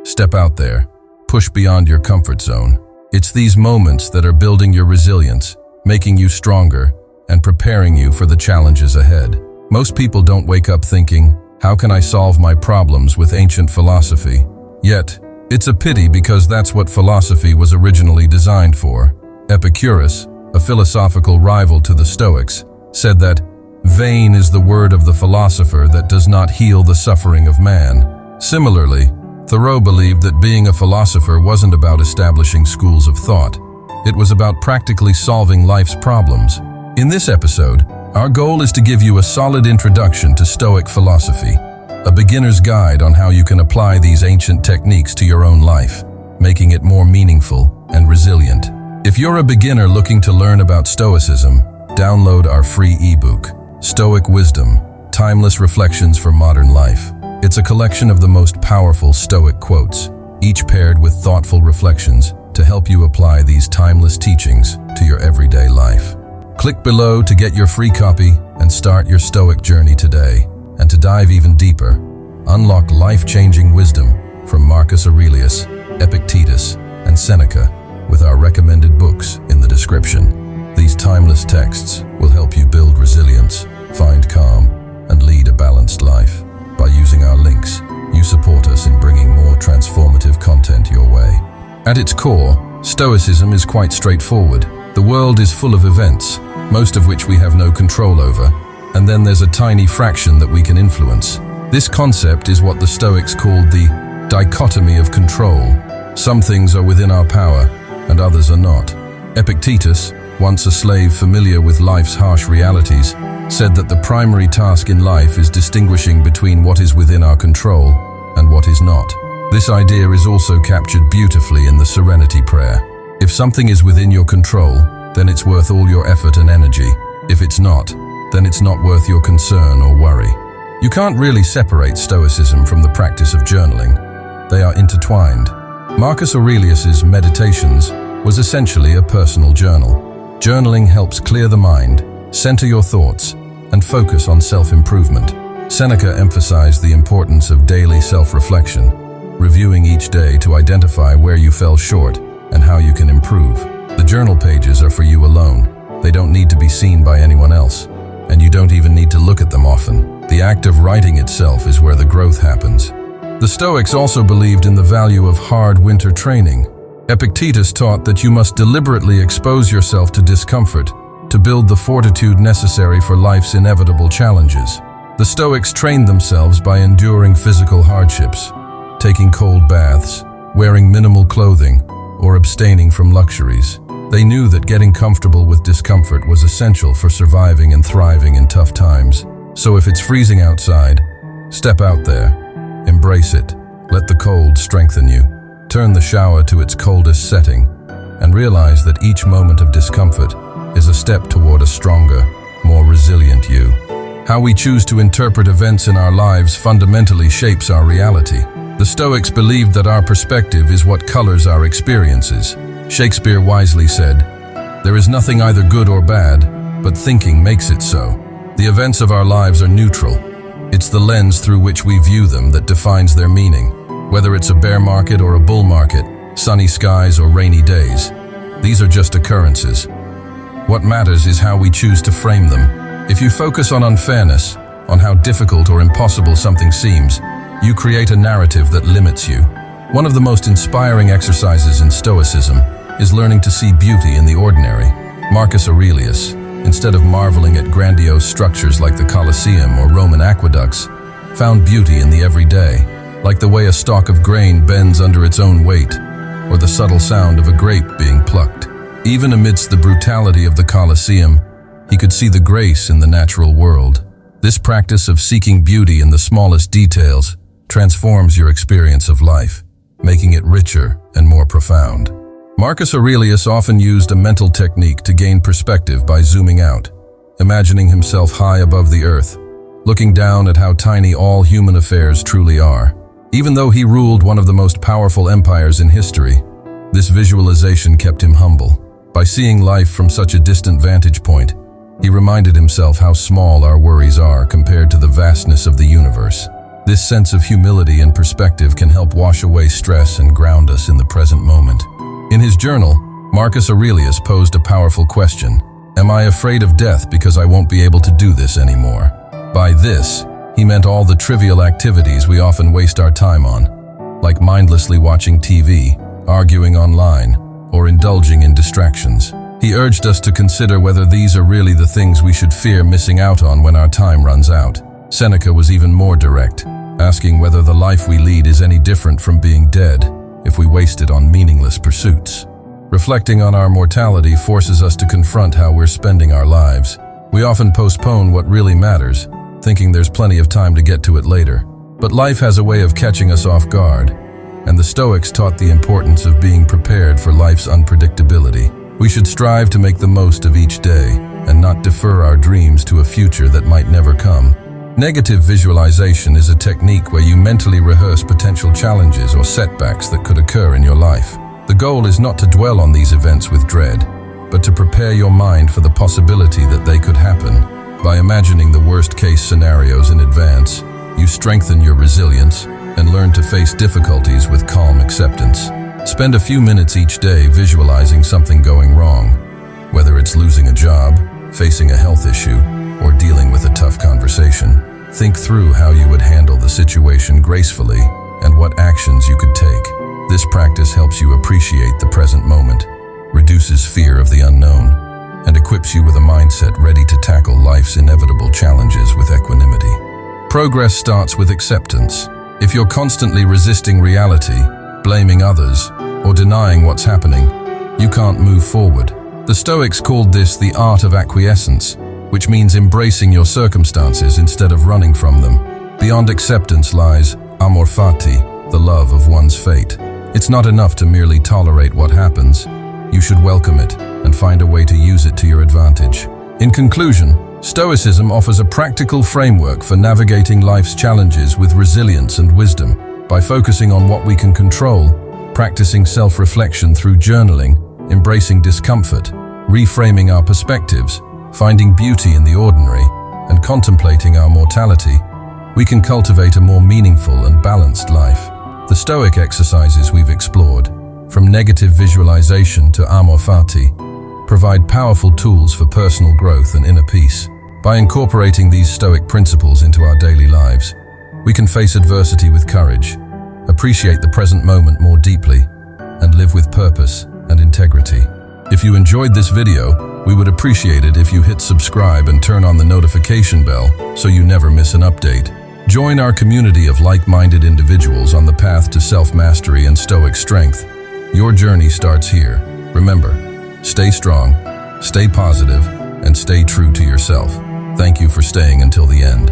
Step out there. Push beyond your comfort zone. It's these moments that are building your resilience, making you stronger, and preparing you for the challenges ahead. Most people don't wake up thinking, how can I solve my problems with ancient philosophy? Yet, it's a pity because that's what philosophy was originally designed for. Epicurus, a philosophical rival to the Stoics, said that, "Vain is the word of the philosopher that does not heal the suffering of man." Similarly, Thoreau believed that being a philosopher wasn't about establishing schools of thought. It was about practically solving life's problems. In this episode, our goal is to give you a solid introduction to Stoic philosophy, a beginner's guide on how you can apply these ancient techniques to your own life, making it more meaningful and resilient. If you're a beginner looking to learn about Stoicism, download our free ebook, Stoic Wisdom, Timeless Reflections for Modern Life. It's a collection of the most powerful Stoic quotes, each paired with thoughtful reflections to help you apply these timeless teachings to your everyday life. Click below to get your free copy and start your Stoic journey today. And to dive even deeper, unlock life-changing wisdom from Marcus Aurelius, Epictetus, and Seneca with our recommended books in the description. These timeless texts will help you build resilience, find calm, and lead a balanced life. By using our links, you support us in bringing more transformative content your way. At its core, Stoicism is quite straightforward. The world is full of events, most of which we have no control over, and then there's a tiny fraction that we can influence. This concept is what the Stoics called the dichotomy of control. Some things are within our power, and others are not. Epictetus, once a slave familiar with life's harsh realities, said that the primary task in life is distinguishing between what is within our control and what is not. This idea is also captured beautifully in the Serenity Prayer. If something is within your control, then it's worth all your effort and energy. If it's not, then it's not worth your concern or worry. You can't really separate Stoicism from the practice of journaling. They are intertwined. Marcus Aurelius's Meditations was essentially a personal journal. Journaling helps clear the mind, center your thoughts, and focus on self-improvement. Seneca emphasized the importance of daily self-reflection, reviewing each day to identify where you fell short and how you can improve. The journal pages are for you alone. They don't need to be seen by anyone else, and you don't even need to look at them often. The act of writing itself is where the growth happens. The Stoics also believed in the value of hard winter training. Epictetus taught that you must deliberately expose yourself to discomfort to build the fortitude necessary for life's inevitable challenges. The Stoics trained themselves by enduring physical hardships, taking cold baths, wearing minimal clothing, or abstaining from luxuries. They knew that getting comfortable with discomfort was essential for surviving and thriving in tough times. So if it's freezing outside, step out there, embrace it, let the cold strengthen you. Turn the shower to its coldest setting, and realize that each moment of discomfort is a step toward a stronger, more resilient you. How we choose to interpret events in our lives fundamentally shapes our reality. The Stoics believed that our perspective is what colors our experiences. Shakespeare wisely said, "There is nothing either good or bad, but thinking makes it so." The events of our lives are neutral. It's the lens through which we view them that defines their meaning. Whether it's a bear market or a bull market, sunny skies or rainy days, these are just occurrences. What matters is how we choose to frame them. If you focus on unfairness, on how difficult or impossible something seems, you create a narrative that limits you. One of the most inspiring exercises in Stoicism is learning to see beauty in the ordinary. Marcus Aurelius, instead of marveling at grandiose structures like the Colosseum or Roman aqueducts, found beauty in the everyday, like the way a stalk of grain bends under its own weight, or the subtle sound of a grape being plucked. Even amidst the brutality of the Colosseum, he could see the grace in the natural world. This practice of seeking beauty in the smallest details transforms your experience of life, making it richer and more profound. Marcus Aurelius often used a mental technique to gain perspective by zooming out, imagining himself high above the earth, looking down at how tiny all human affairs truly are. Even though he ruled one of the most powerful empires in history, this visualization kept him humble. By seeing life from such a distant vantage point, he reminded himself how small our worries are compared to the vastness of the universe. This sense of humility and perspective can help wash away stress and ground us in the present moment. In his journal, Marcus Aurelius posed a powerful question: "Am I afraid of death because I won't be able to do this anymore?" By this, he meant all the trivial activities we often waste our time on, like mindlessly watching TV, arguing online, or indulging in distractions. He urged us to consider whether these are really the things we should fear missing out on when our time runs out. Seneca was even more direct, asking whether the life we lead is any different from being dead if we waste it on meaningless pursuits. Reflecting on our mortality forces us to confront how we're spending our lives. We often postpone what really matters, thinking there's plenty of time to get to it later. But life has a way of catching us off guard, and the Stoics taught the importance of being prepared for life's unpredictability. We should strive to make the most of each day and not defer our dreams to a future that might never come. Negative visualization is a technique where you mentally rehearse potential challenges or setbacks that could occur in your life. The goal is not to dwell on these events with dread, but to prepare your mind for the possibility that they could happen. By imagining the worst-case scenarios in advance, you strengthen your resilience and learn to face difficulties with calm acceptance. Spend a few minutes each day visualizing something going wrong, whether it's losing a job, facing a health issue, or dealing with a tough conversation. Think through how you would handle the situation gracefully and what actions you could take. This practice helps you appreciate the present moment, reduces fear of the unknown, and equips you with a mindset ready to tackle life's inevitable challenges with equanimity. Progress starts with acceptance. If you're constantly resisting reality, blaming others, or denying what's happening, you can't move forward. The Stoics called this the art of acquiescence, which means embracing your circumstances instead of running from them. Beyond acceptance lies amor fati, the love of one's fate. It's not enough to merely tolerate what happens. You should welcome it and find a way to use it to your advantage. In conclusion, Stoicism offers a practical framework for navigating life's challenges with resilience and wisdom. By focusing on what we can control, practicing self-reflection through journaling, embracing discomfort, reframing our perspectives, finding beauty in the ordinary, and contemplating our mortality, we can cultivate a more meaningful and balanced life. The Stoic exercises we've explored, from negative visualization to amor fati, provide powerful tools for personal growth and inner peace. By incorporating these Stoic principles into our daily lives, we can face adversity with courage, appreciate the present moment more deeply, and live with purpose and integrity. If you enjoyed this video, we would appreciate it if you hit subscribe and turn on the notification bell so you never miss an update. Join our community of like-minded individuals on the path to self-mastery and Stoic strength. Your journey starts here. Remember, stay strong, stay positive, and stay true to yourself. Thank you for staying until the end.